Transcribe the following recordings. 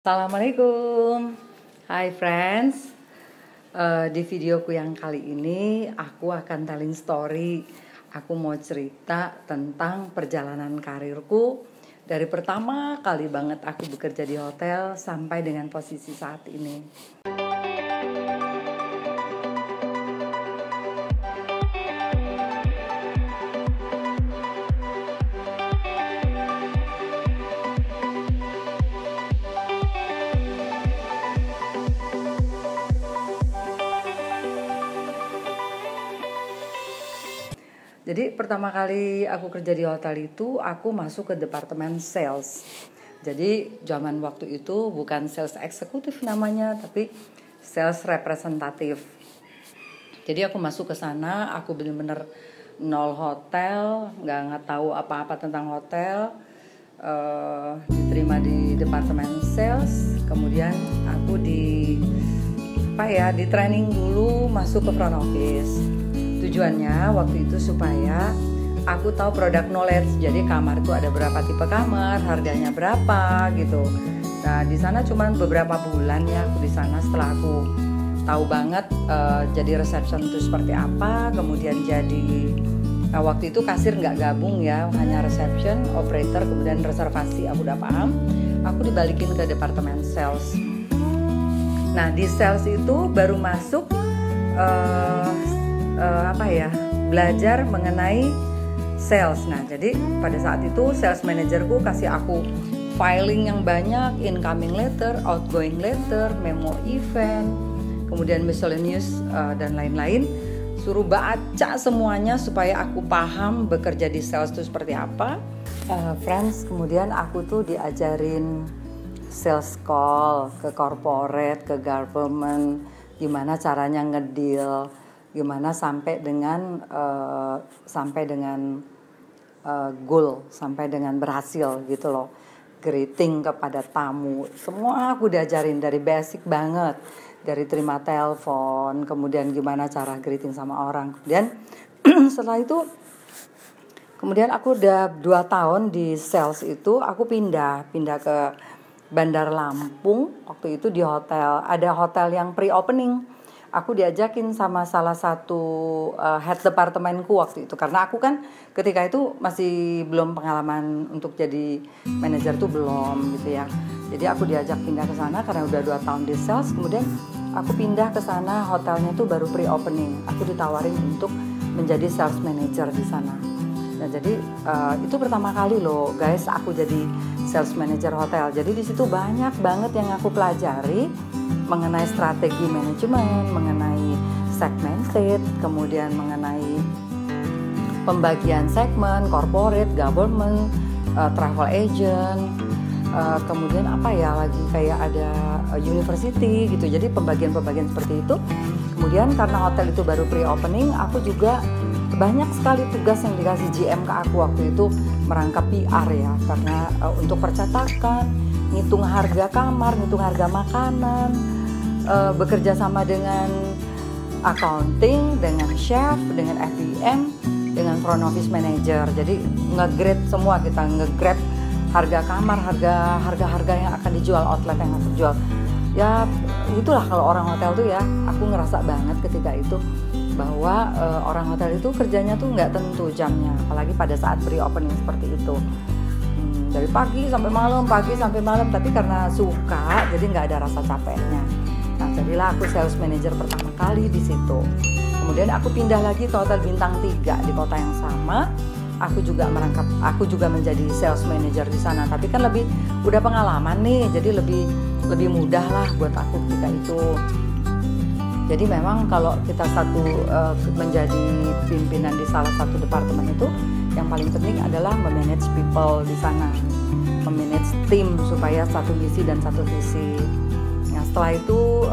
Assalamualaikum. Hai friends. Di videoku yang kali ini aku akan telling story. Aku mau cerita tentang perjalanan karirku dari pertama kali banget aku bekerja di hotel sampai dengan posisi saat ini. Jadi pertama kali aku kerja di hotel itu aku masuk ke departemen sales. Jadi zaman waktu itu bukan sales eksekutif namanya, tapi sales representatif. Jadi aku masuk ke sana, aku benar-benar nol hotel, nggak tahu apa-apa tentang hotel. Diterima di departemen sales, kemudian aku di training dulu masuk ke front office. Tujuannya waktu itu supaya aku tahu produk knowledge. Jadi kamar itu ada berapa tipe kamar, harganya berapa gitu. Nah di sana cuma beberapa bulan ya aku di sana. Setelah aku tahu banget jadi reception itu seperti apa, kemudian jadi waktu itu kasir nggak gabung ya, hanya reception, operator, kemudian reservasi aku udah paham. Aku dibalikin ke departemen sales. Nah di sales itu baru masuk belajar mengenai sales. Nah jadi pada saat itu sales manajerku kasih aku filing yang banyak, incoming letter, outgoing letter, memo event, kemudian miscellaneous dan lain-lain. Suruh baca semuanya supaya aku paham bekerja di sales itu seperti apa. Friends, kemudian aku tuh diajarin sales call ke corporate, ke government, gimana caranya ngedeal, gimana sampai dengan goal, sampai dengan berhasil gitu loh. Greeting kepada tamu, semua aku diajarin dari basic banget, dari terima telepon, kemudian gimana cara greeting sama orang. Kemudian setelah itu, kemudian aku udah 2 tahun di sales itu, aku pindah ke Bandar Lampung. Waktu itu di hotel, ada hotel yang pre-opening. Aku diajakin sama salah satu head departemenku waktu itu. Karena aku kan ketika itu masih belum pengalaman untuk jadi manajer tuh belum gitu ya. Jadi aku diajak pindah ke sana karena udah 2 tahun di sales. Kemudian aku pindah ke sana, hotelnya tuh baru pre-opening. Aku ditawarin untuk menjadi sales manager di sana. Nah jadi itu pertama kali loh guys aku jadi sales manager hotel. Jadi di situ banyak banget yang aku pelajari mengenai strategi manajemen, mengenai segmented, kemudian mengenai pembagian segmen, corporate, government, travel agent, kemudian kayak ada university gitu. Jadi pembagian-pembagian seperti itu. Kemudian karena hotel itu baru pre-opening, aku juga banyak sekali tugas yang dikasih GM ke aku waktu itu, merangkap PR ya, karena untuk percetakan, ngitung harga kamar, ngitung harga makanan, bekerja sama dengan accounting, dengan chef, dengan FBM, dengan front office manager. Jadi nge-grade semua, kita nge-grade harga kamar, harga yang akan dijual, outlet yang akan dijual. Ya itulah kalau orang hotel tuh ya, aku ngerasa banget ketika itu bahwa orang hotel itu kerjanya tuh nggak tentu jamnya, apalagi pada saat pre-opening seperti itu. Dari pagi sampai malam, tapi karena suka jadi nggak ada rasa capeknya. Nah jadilah aku sales manager pertama kali di situ. Kemudian aku pindah lagi ke hotel bintang 3 di kota yang sama. Aku juga menjadi sales manager di sana, tapi kan udah pengalaman nih, jadi lebih mudah lah buat aku ketika itu. Jadi memang kalau kita menjadi pimpinan di salah satu departemen itu, yang paling penting adalah memanage people di sana, memanage tim supaya satu misi dan satu visi. Nah setelah itu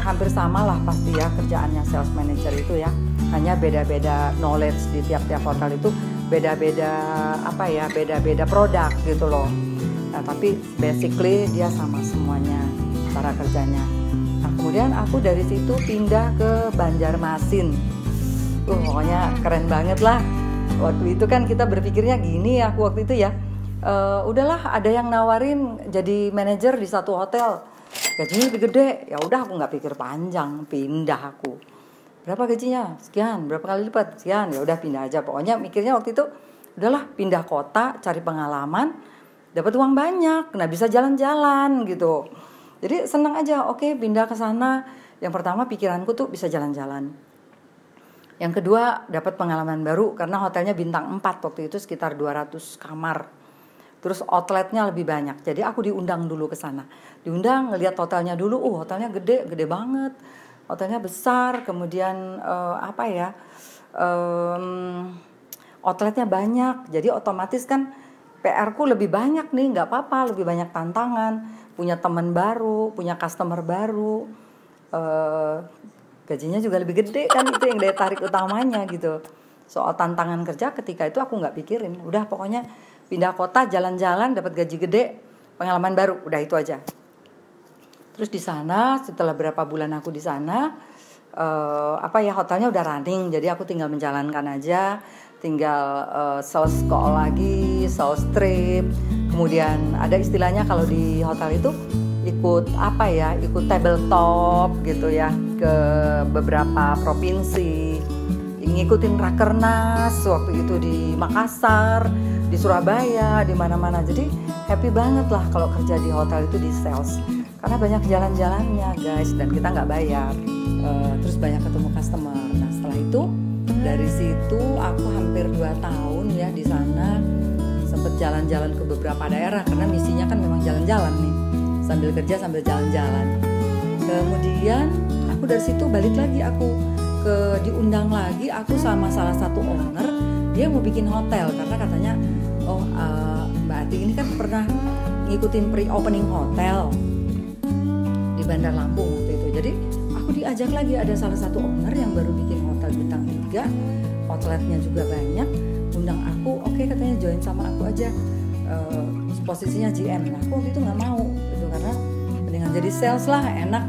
hampir sama lah pasti ya kerjaannya sales manager itu ya, hanya beda-beda knowledge di tiap-tiap hotel itu, beda-beda produk gitu loh. Nah tapi basically dia sama semuanya cara kerjanya. Nah kemudian aku dari situ pindah ke Banjarmasin. Pokoknya keren banget lah. Waktu itu kan kita berpikirnya gini ya, aku waktu itu ya, udahlah ada yang nawarin jadi manajer di satu hotel, gajinya lebih gede. Ya udah aku nggak pikir panjang, pindah aku. Berapa gajinya? Sekian. Berapa kali lipat? Sekian. Ya udah pindah aja. Pokoknya mikirnya waktu itu udahlah pindah kota, cari pengalaman, dapat uang banyak, nah bisa jalan-jalan gitu. Jadi senang aja. Oke, pindah ke sana. Yang pertama pikiranku tuh bisa jalan-jalan. Yang kedua dapat pengalaman baru karena hotelnya bintang 4 waktu itu, sekitar 200 kamar. Terus outletnya lebih banyak. Jadi aku diundang dulu ke sana. Diundang ngelihat hotelnya dulu. Hotelnya gede, gede banget. Hotelnya besar. Kemudian outletnya banyak. Jadi otomatis kan PR-ku lebih banyak nih, nggak apa-apa, lebih banyak tantangan, punya teman baru, punya customer baru, gajinya juga lebih gede kan, itu yang daya tarik utamanya gitu. Soal tantangan kerja ketika itu aku nggak pikirin, udah pokoknya pindah kota, jalan-jalan, dapat gaji gede, pengalaman baru, udah itu aja. Terus di sana setelah berapa bulan aku di sana, hotelnya udah running, jadi aku tinggal menjalankan aja. Tinggal sales call lagi, sales trip. Kemudian ada istilahnya kalau di hotel itu ikut tabletop gitu ya ke beberapa provinsi, ngikutin rakernas waktu itu di Makassar, di Surabaya, di mana-mana. Jadi happy banget lah kalau kerja di hotel itu di sales, karena banyak jalan-jalannya guys, dan kita nggak bayar. Terus banyak ketemu customer. Nah setelah itu dari situ aku hampir 2 tahun ya di sana, sempet jalan-jalan ke beberapa daerah karena misinya kan memang jalan-jalan nih, sambil kerja sambil jalan-jalan. Kemudian aku dari situ balik lagi, aku diundang lagi aku sama salah satu owner, dia mau bikin hotel karena katanya Mbak Ati ini kan pernah ngikutin pre-opening hotel di Bandar Lampung waktu itu. Jadi aku diajak lagi, ada salah satu owner yang baru bikin hotel bintang 3, outletnya juga banyak, undang aku. Oke, katanya join sama aku aja, posisinya GM. Nah aku waktu itu nggak mau gitu, karena mendingan jadi sales lah, enak,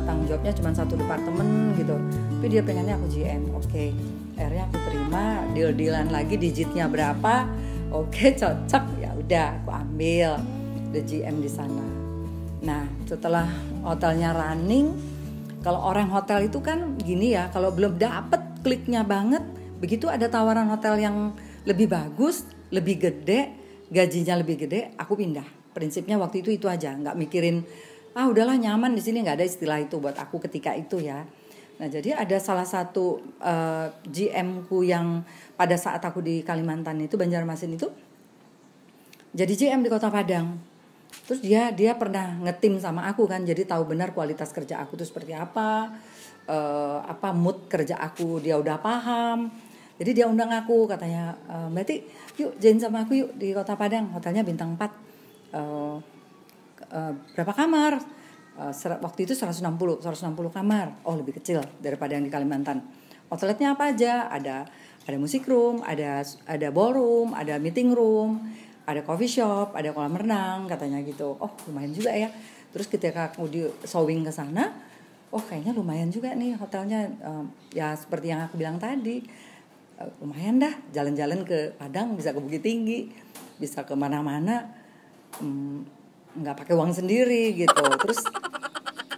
tanggung jawabnya cuma satu departemen gitu. Tapi dia pengennya aku GM. Oke, akhirnya aku terima, deal-dealan lagi, digitnya berapa, oke cocok, ya udah aku ambil the GM di sana. Nah setelah hotelnya running, kalau orang hotel itu kan gini ya, kalau belum dapet kliknya banget, begitu ada tawaran hotel yang lebih bagus, lebih gede, gajinya lebih gede, aku pindah. Prinsipnya waktu itu aja, nggak mikirin udahlah nyaman di sini, nggak ada istilah itu buat aku ketika itu ya. Nah jadi ada salah satu GM-ku yang pada saat aku di Kalimantan itu, Banjarmasin itu, jadi GM di Kota Padang. Terus dia pernah ngetim sama aku kan, jadi tahu benar kualitas kerja aku tuh seperti apa, mood kerja aku dia udah paham. Jadi dia undang aku, katanya Mbak Ti, yuk join sama aku yuk di Kota Padang, hotelnya bintang 4, berapa kamar? Waktu itu 160 kamar. Oh lebih kecil daripada yang di Kalimantan. Outletnya apa aja? Ada music room, ada ballroom, ada meeting room, ada coffee shop, ada kolam renang, katanya gitu. Oh lumayan juga ya. Terus ketika aku di showing ke sana, kayaknya lumayan juga nih hotelnya. Ya seperti yang aku bilang tadi, lumayan dah, jalan-jalan ke Padang, bisa ke Bukit Tinggi, bisa ke mana-mana, nggak pakai uang sendiri gitu. Terus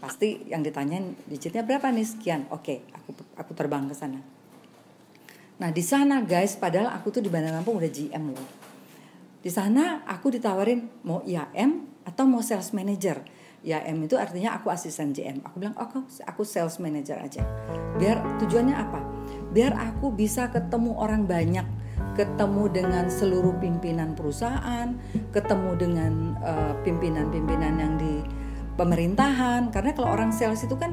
pasti yang ditanyain digitnya berapa nih, sekian. Oke, aku terbang ke sana. Nah di sana guys, padahal aku tuh di Bandar Lampung udah GM loh. Di sana aku ditawarin mau IAM atau mau sales manager. IAM itu artinya aku asisten GM. Aku bilang aku sales manager aja. Biar tujuannya apa? Biar aku bisa ketemu orang banyak, ketemu dengan seluruh pimpinan perusahaan, ketemu dengan pimpinan-pimpinan yang di pemerintahan. Karena kalau orang sales itu kan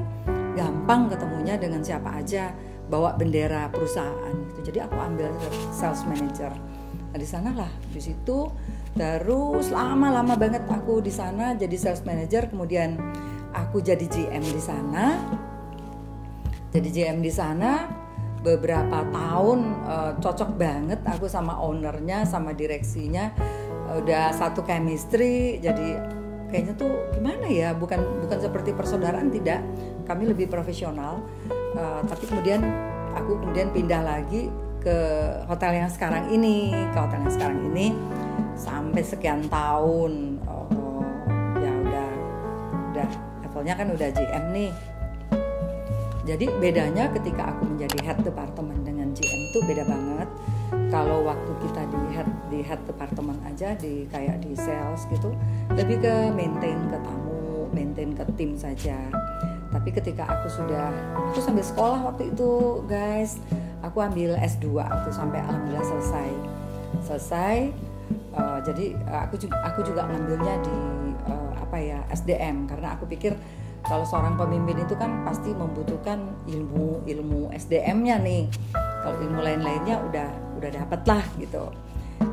gampang ketemunya dengan siapa aja, bawa bendera perusahaan gitu. Jadi aku ambil sales manager. Nah di sana lah, di situ terus lama banget aku di sana jadi sales manager. Kemudian aku jadi GM di sana. Jadi GM di sana beberapa tahun, cocok banget aku sama ownernya, sama direksinya, udah satu chemistry. Jadi kayaknya tuh gimana ya, bukan seperti persaudaraan, tidak, kami lebih profesional. Tapi kemudian aku pindah lagi ke hotel yang sekarang ini. sampai sekian tahun. Ya udah levelnya kan udah GM nih. Jadi bedanya ketika aku menjadi head department dengan GM tuh beda banget. Kalau waktu kita di head department aja, kayak di sales gitu, lebih ke maintain ke tamu, maintain ke tim saja. Tapi ketika aku sambil sekolah waktu itu, guys, aku ambil S2 waktu sampai alhamdulillah selesai. Jadi aku juga ngambilnya di SDM, karena aku pikir kalau seorang pemimpin itu kan pasti membutuhkan ilmu SDM-nya nih. Kalau ilmu lain-lainnya udah dapet lah gitu.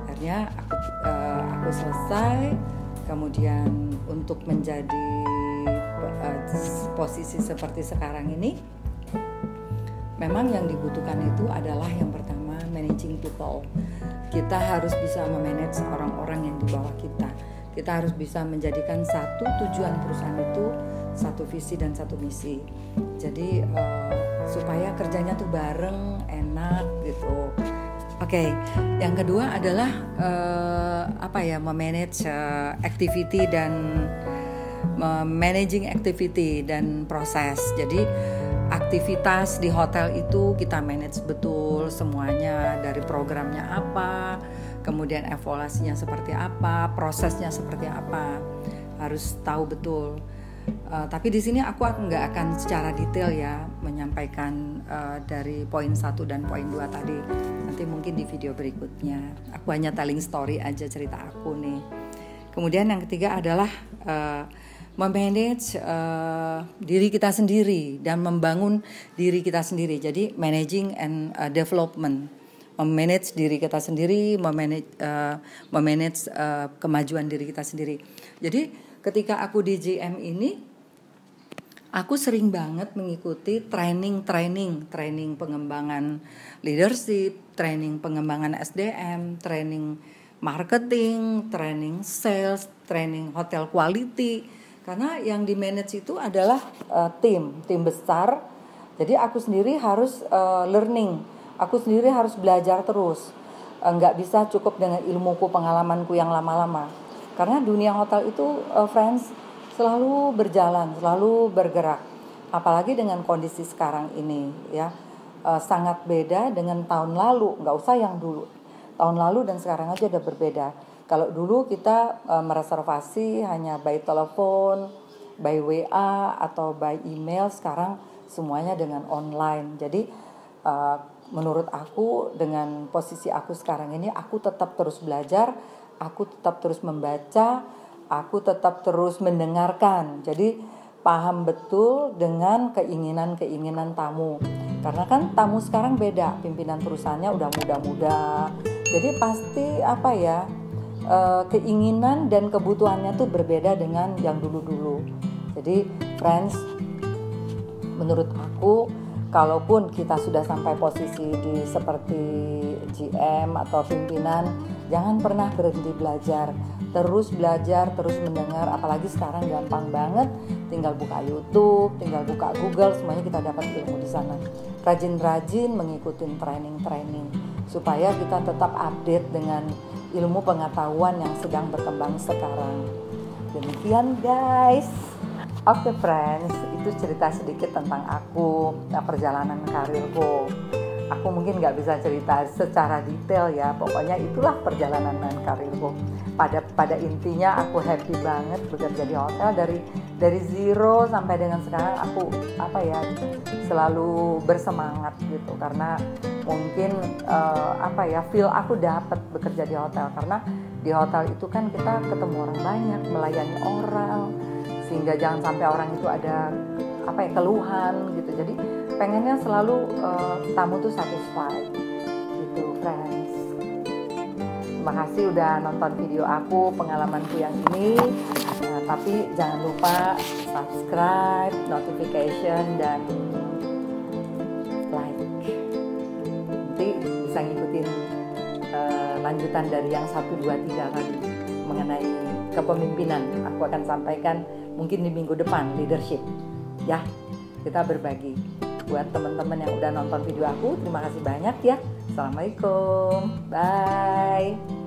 Akhirnya aku selesai. Kemudian untuk menjadi posisi seperti sekarang ini, memang yang dibutuhkan itu adalah yang pertama managing people. Kita harus bisa memanage orang-orang yang di bawah kita. Kita harus bisa menjadikan satu tujuan perusahaan itu satu visi dan satu misi. Jadi supaya kerjanya tuh bareng, enak gitu. Oke, yang kedua adalah memanage activity dan managing activity dan proses. Jadi aktivitas di hotel itu kita manage betul semuanya, dari programnya apa, kemudian evaluasinya seperti apa, prosesnya seperti apa, harus tahu betul. Tapi di sini aku nggak akan secara detail ya menyampaikan dari poin 1 dan poin 2 tadi. Nanti mungkin di video berikutnya. Aku hanya telling story aja, cerita aku nih. Kemudian yang ketiga adalah memanage diri kita sendiri dan membangun diri kita sendiri. Jadi managing and development, memanage diri kita sendiri, memanage kemajuan diri kita sendiri. Jadi ketika aku di GM ini, aku sering banget mengikuti training pengembangan leadership, training pengembangan SDM, training marketing, training sales, training hotel quality. Karena yang di manage itu adalah tim besar. Jadi aku sendiri harus learning, aku sendiri harus belajar terus. Nggak bisa cukup dengan ilmuku, pengalamanku yang lama-lama. Karena dunia hotel itu, friends, selalu berjalan, selalu bergerak. Apalagi dengan kondisi sekarang ini, ya, sangat beda dengan tahun lalu. Nggak usah yang dulu, tahun lalu dan sekarang aja udah berbeda. Kalau dulu kita mereservasi hanya by telepon, by WA atau by email, sekarang semuanya dengan online. Jadi menurut aku, dengan posisi aku sekarang ini, aku tetap terus belajar, aku tetap terus membaca, aku tetap terus mendengarkan. Jadi paham betul dengan keinginan tamu. Karena kan tamu sekarang beda, pimpinan perusahaannya udah muda-muda. Jadi pasti keinginan dan kebutuhannya tuh berbeda dengan yang dulu-dulu. Jadi friends, menurut aku, kalaupun kita sudah sampai posisi seperti GM atau pimpinan, jangan pernah berhenti belajar. Terus belajar, terus mendengar. Apalagi sekarang gampang banget, tinggal buka YouTube, tinggal buka Google, semuanya kita dapat ilmu di sana. Rajin-rajin mengikuti training supaya kita tetap update dengan ilmu pengetahuan yang sedang berkembang sekarang. Demikian guys. Oke friends, itu cerita sedikit tentang aku, perjalanan karirku. Aku mungkin gak bisa cerita secara detail ya, pokoknya itulah perjalanan karirku. Pada intinya aku happy banget bekerja di hotel, dari zero sampai dengan sekarang aku selalu bersemangat gitu, karena mungkin feel aku dapat bekerja di hotel, karena di hotel itu kan kita ketemu orang banyak, melayani orang, sehingga jangan sampai orang itu ada keluhan gitu. Jadi pengennya selalu tamu tuh satisfied gitu friends. Terima kasih udah nonton video aku, pengalamanku yang ini. Tapi jangan lupa subscribe, notification, dan like. Nanti bisa ngikutin lanjutan dari yang 1, 2, 3 tadi mengenai kepemimpinan. Aku akan sampaikan mungkin di minggu depan, leadership. Ya, kita berbagi. Buat teman-teman yang udah nonton video aku, terima kasih banyak ya. Assalamualaikum. Bye.